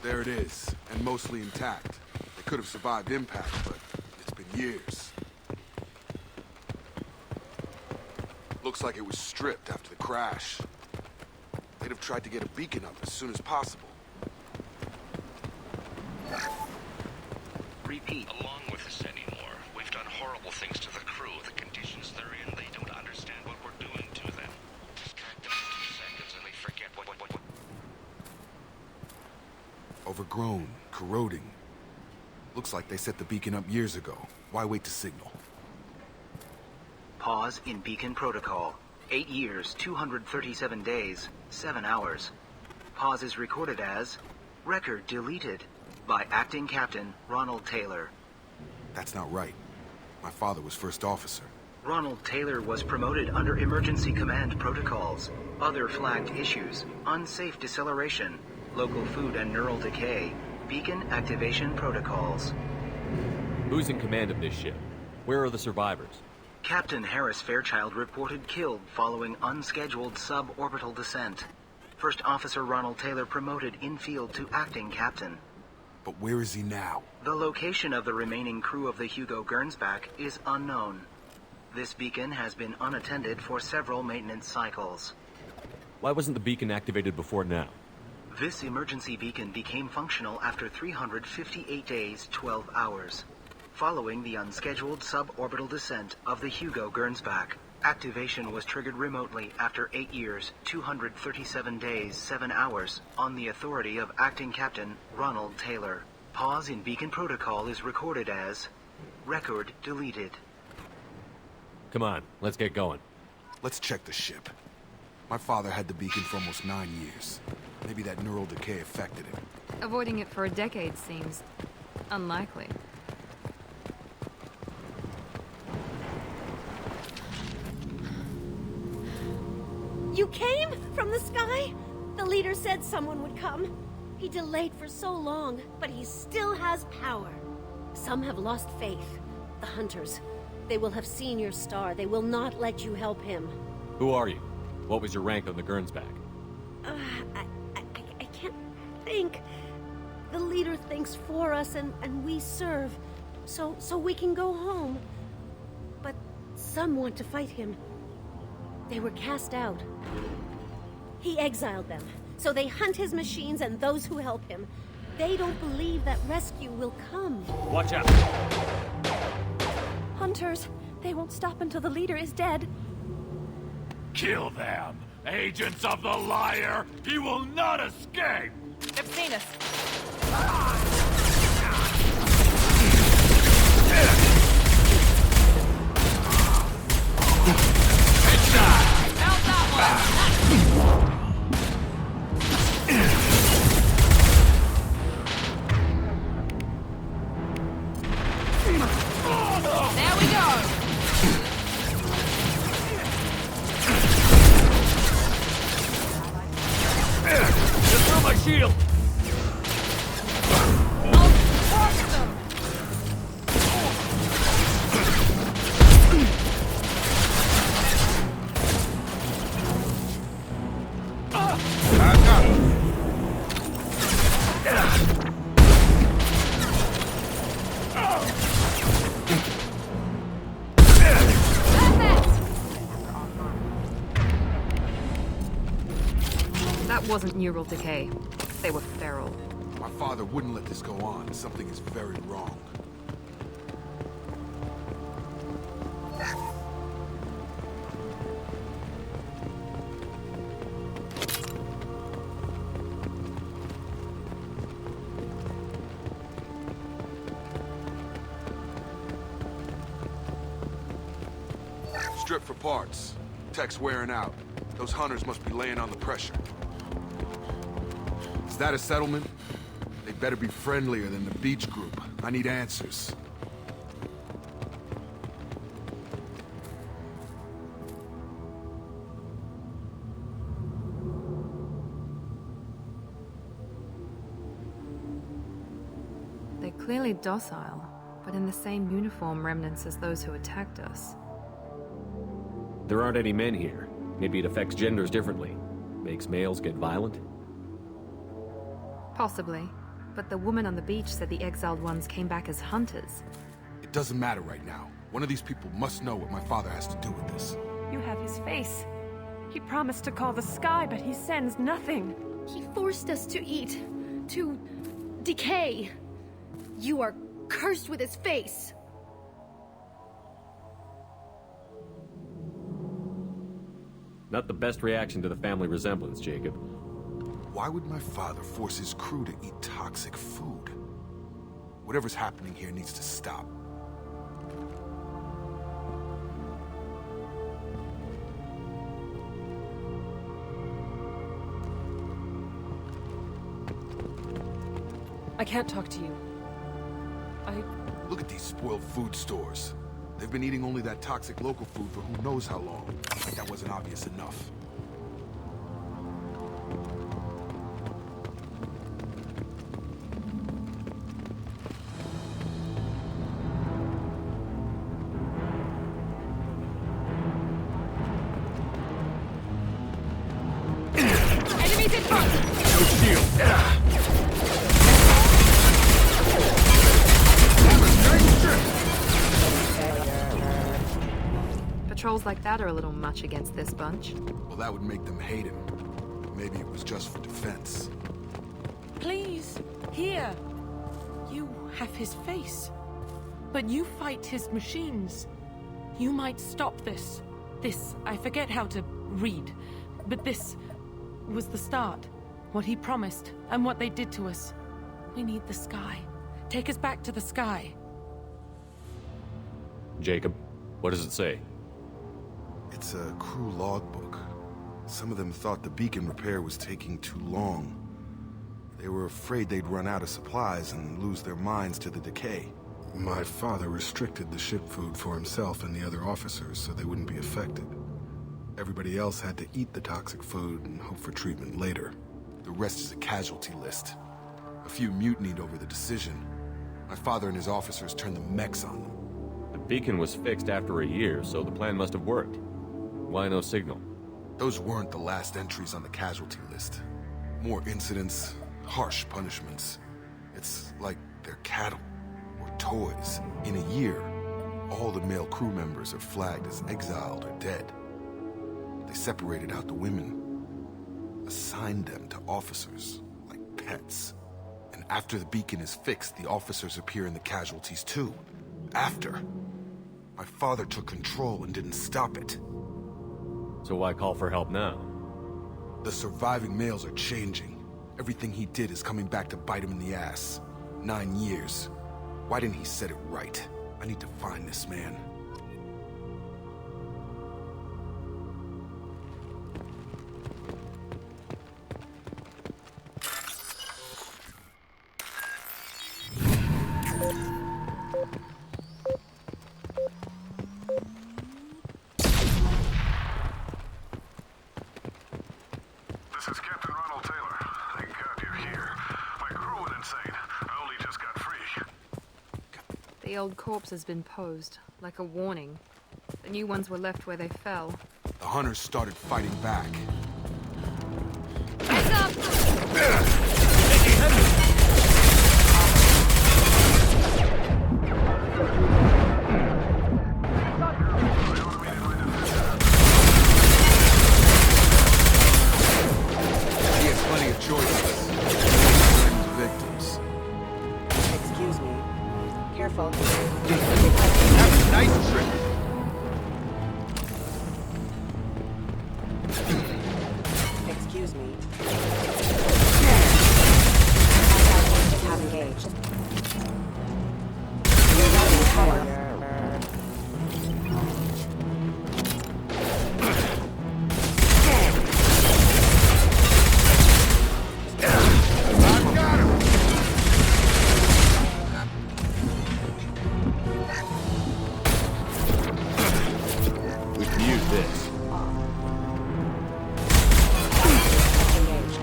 There it is, and mostly intact. They could have survived impact, but it's been years. Looks like it was stripped after the crash. They'd have tried to get a beacon up as soon as possible. Repeat. Along with us anymore. We've done horrible things to the crew. The conditions they're in, they don't understand what we're doing to them. Distract them for 2 seconds and they forget what. Overgrown, corroding. Looks like they set the beacon up years ago. Why wait to signal? Pause in beacon protocol. 8 years, 237 days, 7 hours. Pause is recorded as record deleted by Acting Captain Ronald Taylor. That's not right. My father was first officer. Ronald Taylor was promoted under emergency command protocols. Other flagged issues: unsafe deceleration, local food and neural decay, beacon activation protocols. Who's in command of this ship? Where are the survivors? Captain Harris Fairchild reported killed following unscheduled suborbital descent. First Officer Ronald Taylor promoted in-field to acting captain. But where is he now? The location of the remaining crew of the Hugo Gernsback is unknown. This beacon has been unattended for several maintenance cycles. Why wasn't the beacon activated before now? This emergency beacon became functional after 358 days, 12 hours. Following the unscheduled suborbital descent of the Hugo Gernsback, activation was triggered remotely after 8 years, 237 days, 7 hours, on the authority of Acting Captain Ronald Taylor. Pause in beacon protocol is recorded as record deleted. Come on, let's get going. Let's check the ship. My father had the beacon for almost 9 years. Maybe that neural decay affected him. Avoiding it for a decade seems unlikely. You came? From the sky? The leader said someone would come. He delayed for so long, but he still has power. Some have lost faith. The hunters. They will have seen your star. They will not let you help him. Who are you? What was your rank on the Gernsback? I can't think. The leader thinks for us and we serve. So we can go home. But some want to fight him. They were cast out. He exiled them, so they hunt his machines and those who help him. They don't believe that rescue will come. Watch out! Hunters, they won't stop until the leader is dead. Kill them! Agents of the liar! He will not escape! They've seen us. How's that one? There we go! Just throw my shield! I'll crush them! That wasn't neural decay. They were feral. My father wouldn't let this go on. Something is very wrong. Strip for parts. Tech's wearing out. Those hunters must be laying on the pressure. Is that a settlement? They better be friendlier than the beach group. I need answers. They're clearly docile, but in the same uniform remnants as those who attacked us. There aren't any men here. Maybe it affects genders differently. Makes males get violent? Possibly. But the woman on the beach said the exiled ones came back as hunters. It doesn't matter right now. One of these people must know what my father has to do with this. You have his face. He promised to call the sky, but he sends nothing. He forced us to eat, to decay. You are cursed with his face. Not the best reaction to the family resemblance, Jacob. Why would my father force his crew to eat toxic food? Whatever's happening here needs to stop. I can't talk to you. Look at these spoiled food stores. They've been eating only that toxic local food for who knows how long. Like that wasn't obvious enough. Enemies in front! No shield! Patrols like that are a little much against this bunch. Well, that would make them hate him. Maybe it was just for defense. Please, here. You have his face. But you fight his machines. You might stop this. This, I forget how to read. But this was the start. What he promised, and what they did to us. We need the sky. Take us back to the sky. Jacob, what does it say? It's a crew logbook. Some of them thought the beacon repair was taking too long. They were afraid they'd run out of supplies and lose their minds to the decay. My father restricted the ship food for himself and the other officers so they wouldn't be affected. Everybody else had to eat the toxic food and hope for treatment later. The rest is a casualty list. A few mutinied over the decision. My father and his officers turned the mechs on them. The beacon was fixed after a year, so the plan must have worked. Why no signal? Those weren't the last entries on the casualty list. More incidents, harsh punishments. It's like they're cattle or toys. In a year, all the male crew members are flagged as exiled or dead. They separated out the women, assigned them to officers, like pets. And after the beacon is fixed, the officers appear in the casualties too. After. My father took control and didn't stop it. So why call for help now? The surviving males are changing. Everything he did is coming back to bite him in the ass. 9 years. Why didn't he set it right? I need to find this man. This is Captain Ronald Taylor. Thank God you're here. My crew went insane. I only just got free. The old corpse has been posed, like a warning. The new ones were left where they fell. The hunters started fighting back. Heads up! He had plenty of choices. Victims. Excuse me. Careful. Have a nice trip. Excuse me. Have engaged. I've got him. We can use this. Engaged.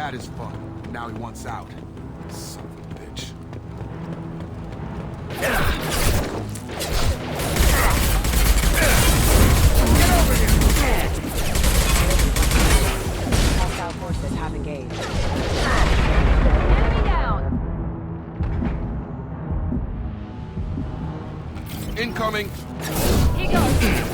had his fun. Now he wants out. Son of a bitch. Hostile forces have engaged. Enemy down! Incoming! Here goes!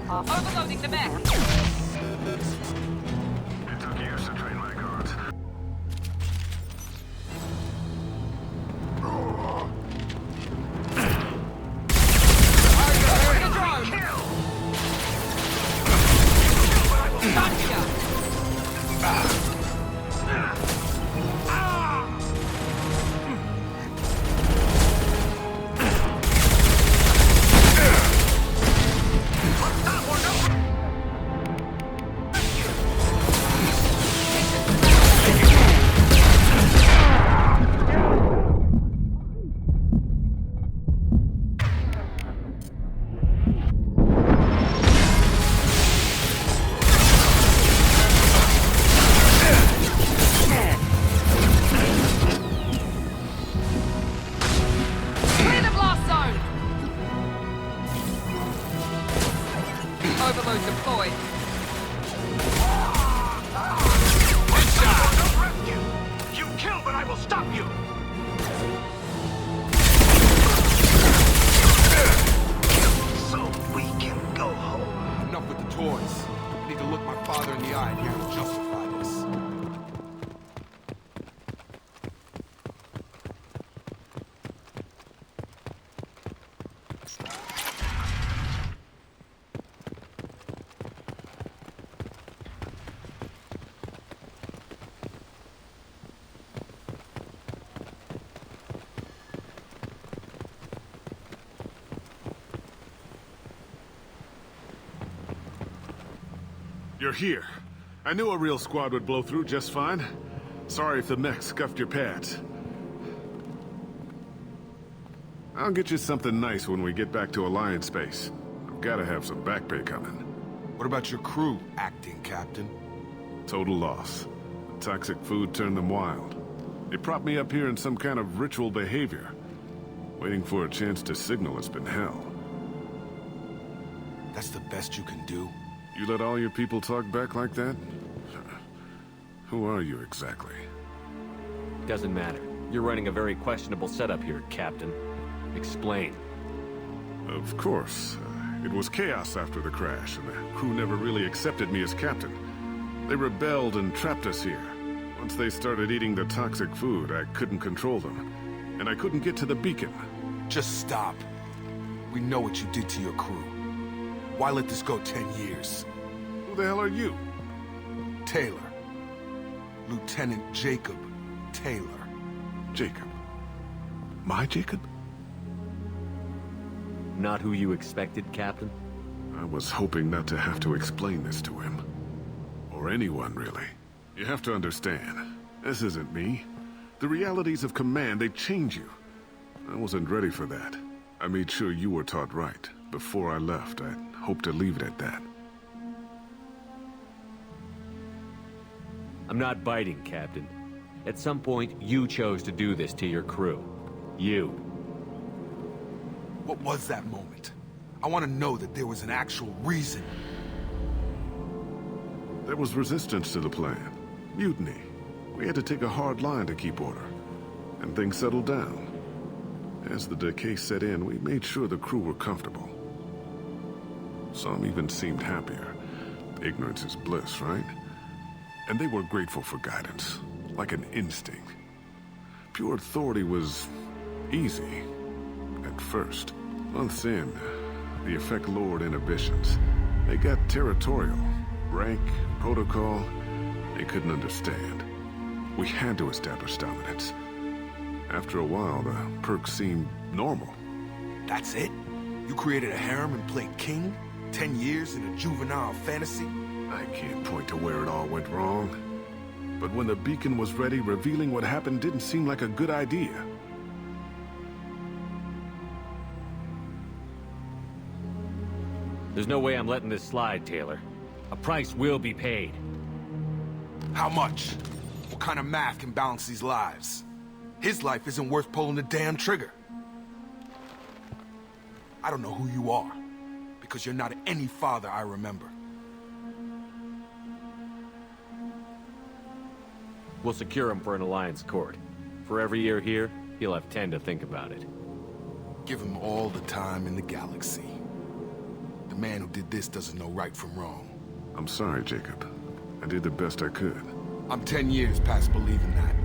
Overloading the mech. It took years to train my guards. Overload deployed. You kill, but I will stop you! So we can go home. Enough with the toys. I need to look my father in the eye and hear him justify this. You're here. I knew a real squad would blow through just fine. Sorry if the mech scuffed your pads. I'll get you something nice when we get back to Alliance space. I've gotta have some back pay coming. What about your crew, acting captain? Total loss. The toxic food turned them wild. They propped me up here in some kind of ritual behavior. Waiting for a chance to signal has been hell. That's the best you can do? You let all your people talk back like that? Who are you exactly? Doesn't matter. You're running a very questionable setup here, Captain. Explain. Of course. It was chaos after the crash, and the crew never really accepted me as captain. They rebelled and trapped us here. Once they started eating the toxic food, I couldn't control them. And I couldn't get to the beacon. Just stop. We know what you did to your crew. Why let this go 10 years? Who the hell are you? Taylor. Lieutenant Jacob Taylor. Jacob. My Jacob? Not who you expected, Captain? I was hoping not to have to explain this to him. Or anyone, really. You have to understand, this isn't me. The realities of command, they change you. I wasn't ready for that. I made sure you were taught right. Before I left, I hoped to leave it at that. I'm not biting, Captain. At some point, you chose to do this to your crew. You. What was that moment? I want to know that there was an actual reason. There was resistance to the plan. Mutiny. We had to take a hard line to keep order. And things settled down. As the decay set in, we made sure the crew were comfortable. Some even seemed happier. Ignorance is bliss, right? And they were grateful for guidance, like an instinct. Pure authority was easy, at first. Months in, the effect lowered inhibitions. They got territorial. Rank, protocol, they couldn't understand. We had to establish dominance. After a while, the perks seemed normal. That's it? You created a harem and played king? 10 years in a juvenile fantasy? I can't point to where it all went wrong. But when the beacon was ready, revealing what happened didn't seem like a good idea. There's no way I'm letting this slide, Taylor. A price will be paid. How much? What kind of math can balance these lives? His life isn't worth pulling the damn trigger. I don't know who you are, because you're not any father I remember. We'll secure him for an alliance court. For every year here, he'll have 10 to think about it. Give him all the time in the galaxy. The man who did this doesn't know right from wrong. I'm sorry, Jacob. I did the best I could. I'm 10 years past believing that.